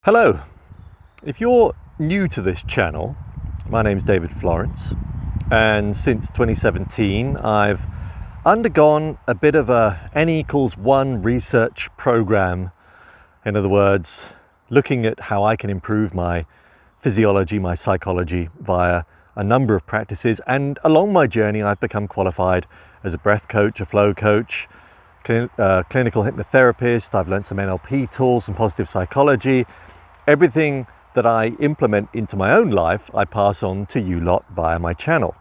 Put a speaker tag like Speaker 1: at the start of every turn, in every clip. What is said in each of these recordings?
Speaker 1: Hello, if you're new to this channel, my name's David Florence, and since 2017 I've undergone a bit of a N=1 research program. In other words, looking at how I can improve my physiology, my psychology via a number of practices, and along my journey I've become qualified as a breath coach, a flow coach, clinical hypnotherapist. I've learned some NLP tools, some positive psychology. Everything that I implement into my own life, I pass on to you lot via my channel.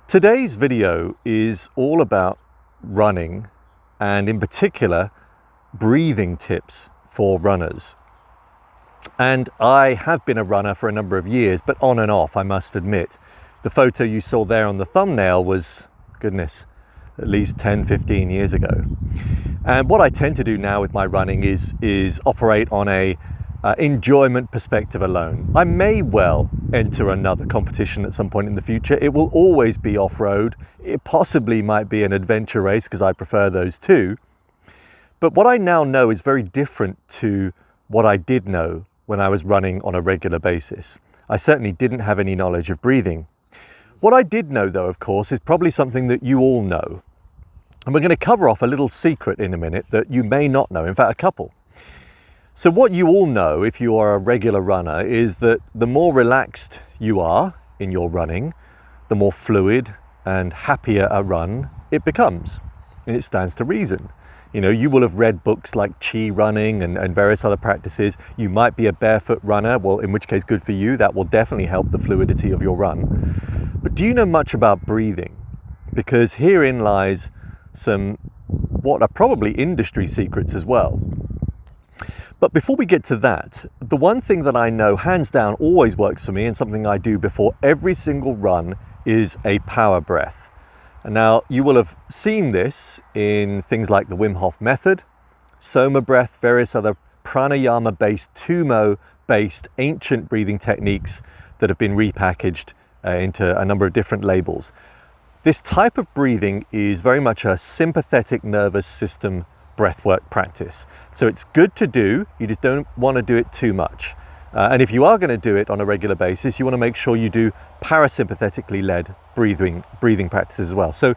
Speaker 1: Today's video is all about running, and in particular, breathing tips for runners. And I have been a runner for a number of years, but on and off, I must admit. The photo you saw there on the thumbnail was, goodness, at least 10, 15 years ago. And what I tend to do now with my running is operate on a enjoyment perspective alone. I may well enter another competition at some point in the future. It will always be off-road. It possibly might be an adventure race because I prefer those too. But what I now know is very different to what I did know when I was running on a regular basis. I certainly didn't have any knowledge of breathing. What I did know though, of course, is probably something that you all know. And we're going to cover off a little secret in a minute that you may not know, in fact a couple. So what you all know, if you are a regular runner, is that the more relaxed you are in your running, the more fluid and happier a run it becomes. And it stands to reason. You know, you will have read books like Chi running and various other practices. You might be a barefoot runner, well, in which case good for you. That will definitely help the fluidity of your run. But do you know much about breathing? Because herein lies some what are probably industry secrets as well. But before we get to that, the one thing that I know hands down always works for me, and something I do before every single run, is a power breath. And now you will have seen this in things like the Wim Hof method, SOMA breath, various other pranayama-based, tumo-based ancient breathing techniques that have been repackaged into a number of different labels. This type of breathing is very much a sympathetic nervous system breathwork practice. So it's good to do, you just don't want to do it too much. And if you are going to do it on a regular basis, you want to make sure you do parasympathetically led breathing practices as well. So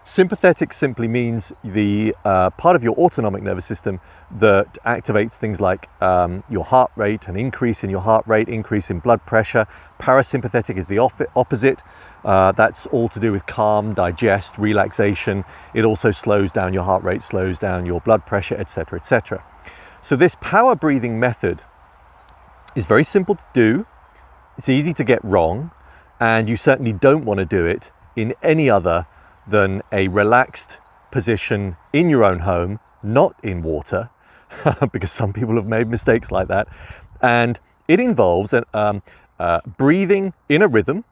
Speaker 1: sympathetic simply means the part of your autonomic nervous system that activates things like your heart rate, an increase in your heart rate, increase in blood pressure. Parasympathetic is the opposite. That's all to do with calm, digest, relaxation. It also slows down your heart rate, slows down your blood pressure, etc., etc. So this power breathing method is very simple to do. It's easy to get wrong, and you certainly don't want to do it in any other than a relaxed position in your own home, not in water, because some people have made mistakes like that. And it involves breathing in a rhythm,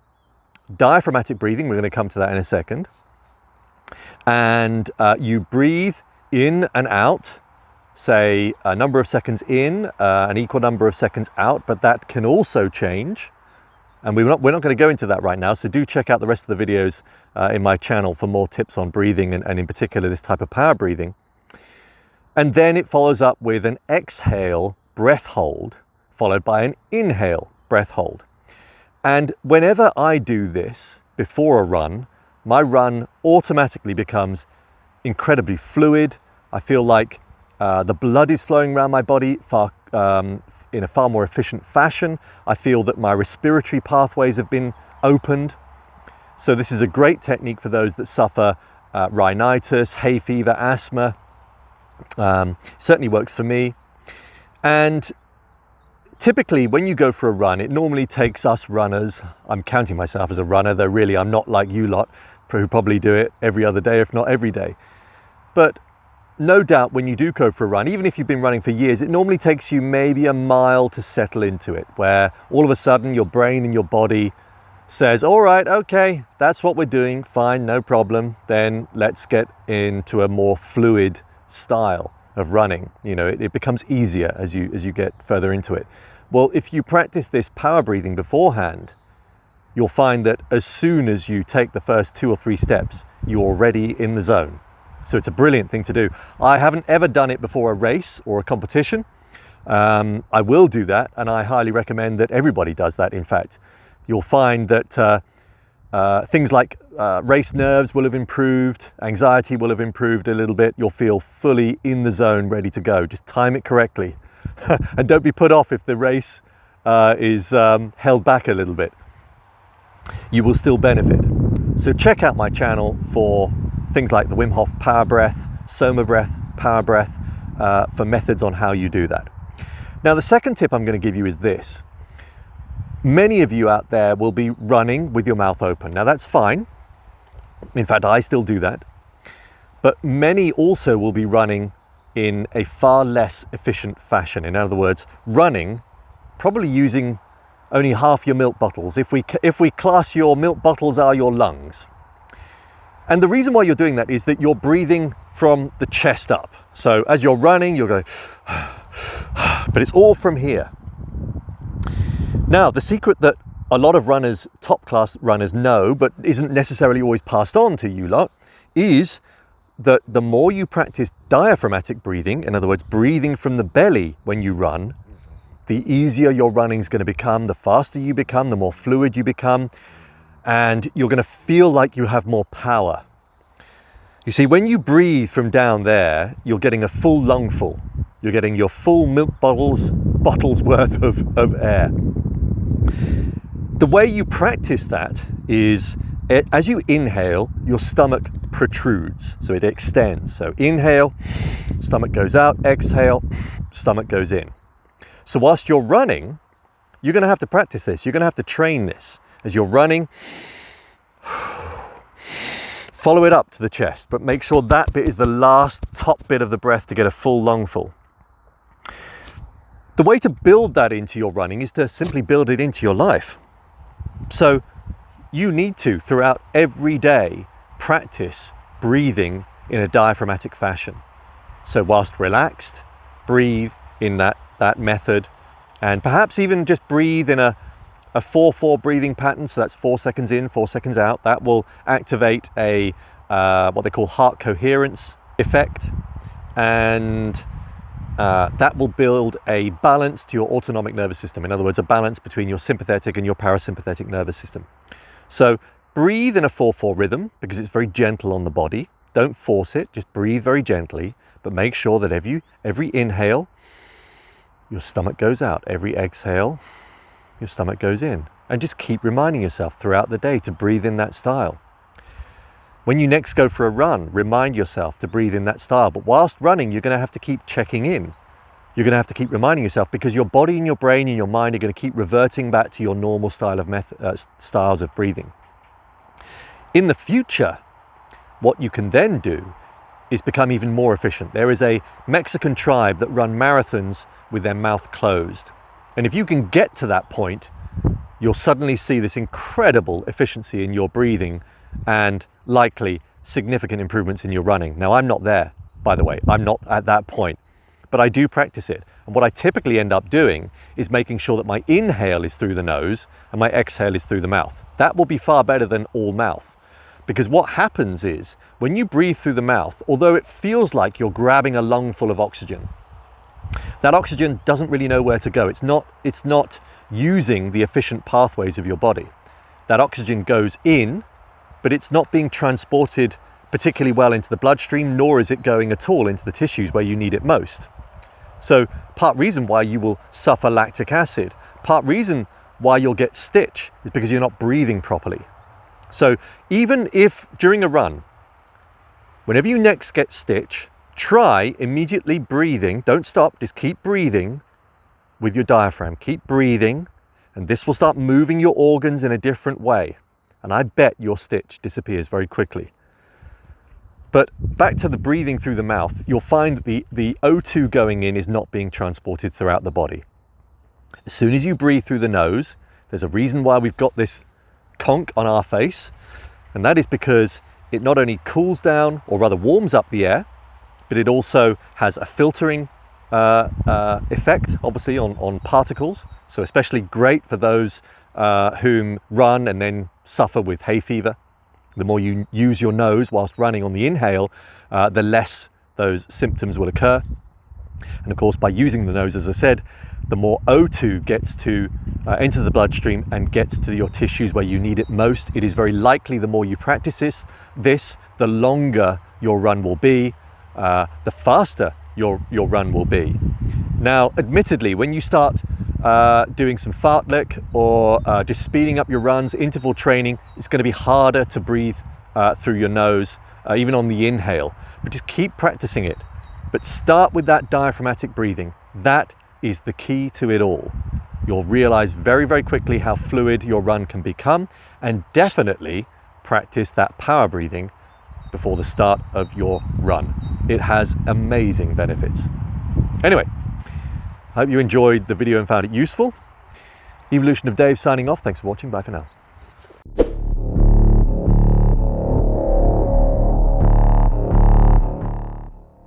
Speaker 1: diaphragmatic breathing. We're going to come to that in a second. And you breathe in and out, say a number of seconds in, an equal number of seconds out, but that can also change. And we're not going to go into that right now, so do check out the rest of the videos in my channel for more tips on breathing and in particular this type of power breathing. And then it follows up with an exhale breath hold, followed by an inhale breath hold. And whenever I do this before a run, my run automatically becomes incredibly fluid. I feel like the blood is flowing around my body in a far more efficient fashion. I feel that my respiratory pathways have been opened. So this is a great technique for those that suffer rhinitis, hay fever, asthma. Certainly works for me. And typically when you go for a run, it normally takes us runners, I'm counting myself as a runner, though really I'm not like you lot who probably do it every other day, if not every day. But no doubt when you do go for a run, even if you've been running for years, it normally takes you maybe a mile to settle into it, where all of a sudden your brain and your body says, all right, okay, that's what we're doing, fine, no problem. Then let's get into a more fluid style of running. You know, it becomes easier as you get further into it. Well, if you practice this power breathing beforehand, you'll find that as soon as you take the first 2 or 3 steps, you're already in the zone. So it's a brilliant thing to do. I haven't ever done it before a race or a competition, I will do that, and I highly recommend that everybody does that. In fact, you'll find that things like race nerves will have improved, anxiety will have improved a little bit. You'll feel fully in the zone, ready to go. Just time it correctly. And don't be put off if the race is held back a little bit. You will still benefit. So check out my channel for things like the Wim Hof power breath, SOMA breath, power breath, for methods on how you do that. Now, the second tip I'm going to give you is this. Many of you out there will be running with your mouth open. Now, that's fine. In fact, I still do that. But many also will be running in a far less efficient fashion. In other words, running, probably using only half your milk bottles, if we class your milk bottles are your lungs. And the reason why you're doing that is that you're breathing from the chest up. So as you're running, you're going, but it's all from here. Now, the secret that a lot of runners, top class runners, know, but isn't necessarily always passed on to you lot, is that the more you practice diaphragmatic breathing, in other words, breathing from the belly when you run, the easier your running is going to become, the faster you become, the more fluid you become, and you're going to feel like you have more power. You see, when you breathe from down there, you're getting a full lungful. You're getting your full milk bottles worth of air. The way you practice that is, as you inhale, your stomach protrudes, so it extends. So inhale, stomach goes out, exhale, stomach goes in. So whilst you're running, you're going to have to practice this. You're going to have to train this. As you're running, follow it up to the chest, but make sure that bit is the last top bit of the breath to get a full lungful. The way to build that into your running is to simply build it into your life. So you need to, throughout every day, practice breathing in a diaphragmatic fashion. So whilst relaxed, breathe in that method, and perhaps even just breathe in a 4-4 breathing pattern. So that's 4 seconds in, 4 seconds out. That will activate a what they call heart coherence effect, and that will build a balance to your autonomic nervous system. In other words, a balance between your sympathetic and your parasympathetic nervous system. So breathe in a 4-4 rhythm because it's very gentle on the body. Don't force it, just breathe very gently, but make sure that every inhale, your stomach goes out. Every exhale, your stomach goes in. And just keep reminding yourself throughout the day to breathe in that style. When you next go for a run, remind yourself to breathe in that style. But whilst running, you're going to have to keep checking in. You're going to have to keep reminding yourself, because your body and your brain and your mind are going to keep reverting back to your normal style of styles of breathing. In the future, what you can then do is become even more efficient. There is a Mexican tribe that run marathons with their mouth closed. And if you can get to that point, you'll suddenly see this incredible efficiency in your breathing and likely significant improvements in your running. Now, I'm not there, by the way. I'm not at that point, but I do practice it. And what I typically end up doing is making sure that my inhale is through the nose and my exhale is through the mouth. That will be far better than all mouth. Because what happens is, when you breathe through the mouth, although it feels like you're grabbing a lung full of oxygen, that oxygen doesn't really know where to go. It's not using the efficient pathways of your body. That oxygen goes in, but it's not being transported particularly well into the bloodstream, nor is it going at all into the tissues where you need it most. So part reason why you will suffer lactic acid, part reason why you'll get stitch is because you're not breathing properly. So even if during a run, whenever you next get stitch, try immediately breathing. Don't stop, just keep breathing with your diaphragm. Keep breathing, and this will start moving your organs in a different way. And I bet your stitch disappears very quickly. But back to the breathing through the mouth, you'll find that the O2 going in is not being transported throughout the body. As soon as you breathe through the nose, there's a reason why we've got this conch on our face, and that is because it not only cools down, or rather warms up the air, but it also has a filtering effect, obviously, on particles. So especially great for those whom run and then suffer with hay fever. The more you use your nose whilst running on the inhale, the less those symptoms will occur. And of course, by using the nose, as I said, the more O2 gets to enter the bloodstream and gets to your tissues where you need it most. It is very likely the more you practice this, the longer your run will be, the faster your run will be. Now, admittedly, when you start doing some fartlek or just speeding up your runs, interval training, it's going to be harder to breathe through your nose, even on the inhale. But just keep practicing it. But start with that diaphragmatic breathing. That is the key to it all. You'll realize very, very quickly how fluid your run can become, and definitely practice that power breathing before the start of your run. It has amazing benefits. Anyway, I hope you enjoyed the video and found it useful. Evolution of Dave signing off. Thanks for watching. Bye for now.